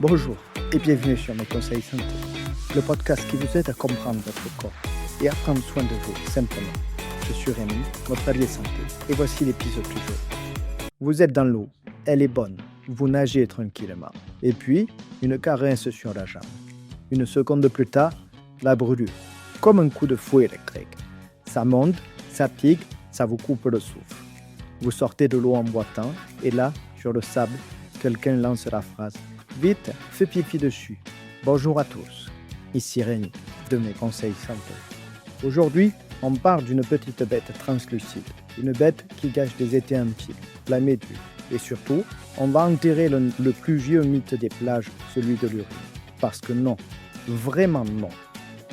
Bonjour et bienvenue sur Mes Conseils Santé, le podcast qui vous aide à comprendre votre corps et à prendre soin de vous simplement. Je suis Rémi, votre allié santé, et voici l'épisode du jour. Vous êtes dans l'eau, elle est bonne, vous nagez tranquillement, et puis une caresse sur la jambe. Une seconde plus tard, la brûlure, comme un coup de fouet électrique. Ça monte, ça pique, ça vous coupe le souffle. Vous sortez de l'eau en boitant, et là, sur le sable, quelqu'un lance la phrase « Vite, fais pipi dessus ». Bonjour à tous, ici Rémi, de Mes Conseils Santé. Aujourd'hui, on parle d'une petite bête translucide, une bête qui gâche des étés entiers, la méduse. Et surtout, on va enterrer le plus vieux mythe des plages, celui de l'urine. Parce que non, vraiment non.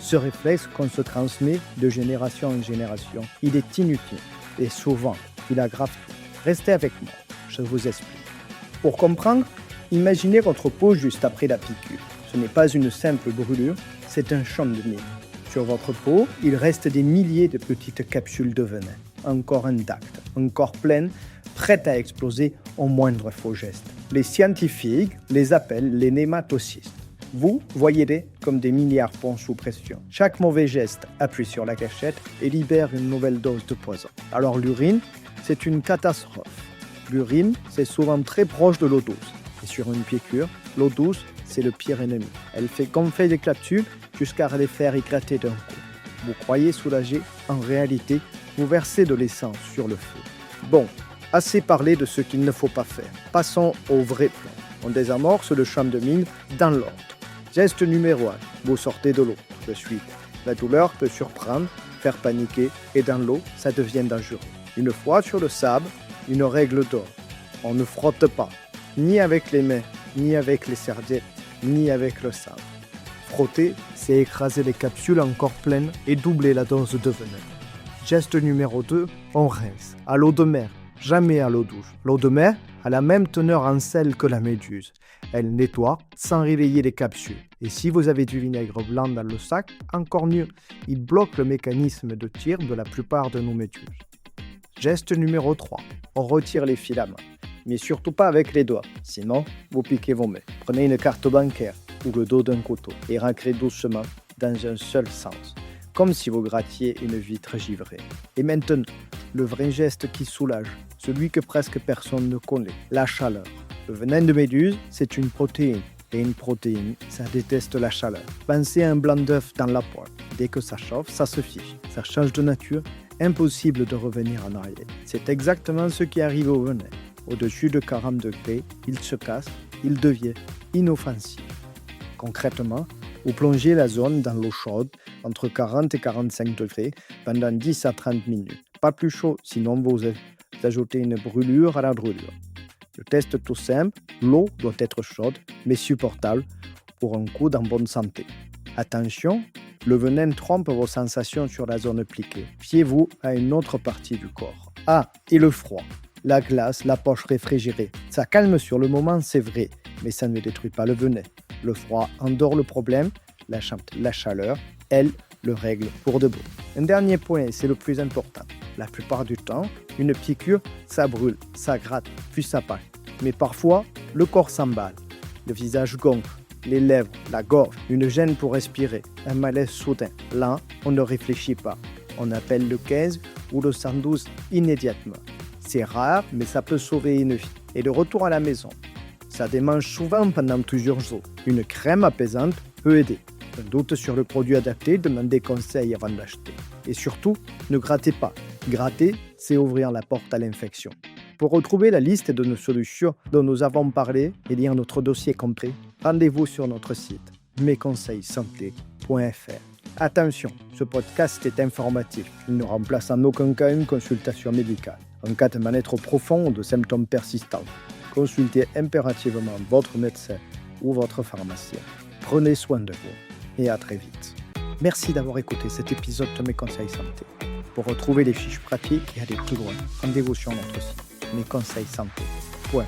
Ce réflexe qu'on se transmet de génération en génération, il est inutile. Et souvent, il aggrave tout. Restez avec moi, je vous explique. Pour comprendre, imaginez votre peau juste après la piqûre. Ce n'est pas une simple brûlure, c'est un champ de mine. Sur votre peau, il reste des milliers de petites capsules de venin, encore intactes, encore pleines, prêtes à exploser au moindre faux geste. Les scientifiques les appellent les nématocystes. Vous voyez-les comme des mini-harpons sous pression. Chaque mauvais geste appuie sur la gâchette et libère une nouvelle dose de poison. Alors l'urine, c'est une catastrophe. L'urine, c'est souvent très proche de l'eau douce. Et sur une piqûre, l'eau douce, c'est le pire ennemi. Elle fait gonfler les capsules jusqu'à les faire éclater d'un coup. Vous croyez soulagé? En réalité, vous versez de l'essence sur le feu. Bon, assez parlé de ce qu'il ne faut pas faire. Passons au vrai plan. On désamorce le champ de mine dans l'ordre. Geste numéro 1, vous sortez de l'eau. De suite, la douleur peut surprendre, faire paniquer, et dans l'eau, ça devient dangereux. Une fois sur le sable, une règle d'or. On ne frotte pas, ni avec les mains, ni avec les serviettes, ni avec le sable. Frotter, c'est écraser les capsules encore pleines et doubler la dose de venin. Geste numéro 2, on rince. À l'eau de mer, jamais à l'eau douce. L'eau de mer a la même teneur en sel que la méduse. Elle nettoie sans réveiller les capsules. Et si vous avez du vinaigre blanc dans le sac, encore mieux. Il bloque le mécanisme de tir de la plupart de nos méduses. Geste numéro 3, on retire les filaments. Mais surtout pas avec les doigts, sinon vous piquez vos mains. Prenez une carte bancaire ou le dos d'un couteau et raclez doucement dans un seul sens, comme si vous grattiez une vitre givrée. Et maintenant, le vrai geste qui soulage, celui que presque personne ne connaît, la chaleur. Le venin de méduse, c'est une protéine. Et une protéine, ça déteste la chaleur. Pensez à un blanc d'œuf dans la poêle. Dès que ça chauffe, ça se fiche. Ça change de nature, impossible de revenir en arrière. C'est exactement ce qui arrive au venin. Au-dessus de 40 degrés, il se casse, il devient inoffensif. Concrètement, vous plongez la zone dans l'eau chaude entre 40 et 45 degrés pendant 10 à 30 minutes. Pas plus chaud, sinon vous ajoutez une brûlure à la brûlure. Le test tout simple, l'eau doit être chaude mais supportable pour un coude en bonne santé. Attention, le venin trompe vos sensations sur la zone pliquée. Fiez-vous à une autre partie du corps. Ah, et le froid. La glace, la poche réfrigérée. Ça calme sur le moment, c'est vrai, mais ça ne détruit pas le venin. Le froid endort le problème, la chaleur, elle, le règle pour de bon. Un dernier point, c'est le plus important. La plupart du temps, une piqûre, ça brûle, ça gratte, puis ça passe. Mais parfois, le corps s'emballe. Le visage gonfle, les lèvres, la gorge, une gêne pour respirer, un malaise soudain. Là, on ne réfléchit pas. On appelle le 15 ou le 112 immédiatement. C'est rare, mais ça peut sauver une vie. Et le retour à la maison, ça démange souvent pendant plusieurs jours. Une crème apaisante peut aider. Un doute sur le produit adapté, demandez conseil avant d'acheter. Et surtout, ne grattez pas. Gratter, c'est ouvrir la porte à l'infection. Pour retrouver la liste de nos solutions dont nous avons parlé et lire notre dossier complet, rendez-vous sur notre site mesconseilssanté.fr. Attention, ce podcast est informatif. Il ne remplace en aucun cas une consultation médicale. En cas de mal-être profond ou de symptômes persistants, consultez impérativement votre médecin ou votre pharmacien. Prenez soin de vous et à très vite. Merci d'avoir écouté cet épisode de Mes Conseils Santé. Pour retrouver les fiches pratiques et aller plus loin, rendez-vous sur notre site mesconseilssanté.fr.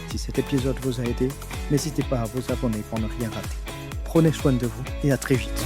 Si cet épisode vous a aidé, n'hésitez pas à vous abonner pour ne rien rater. Prenez soin de vous et à très vite.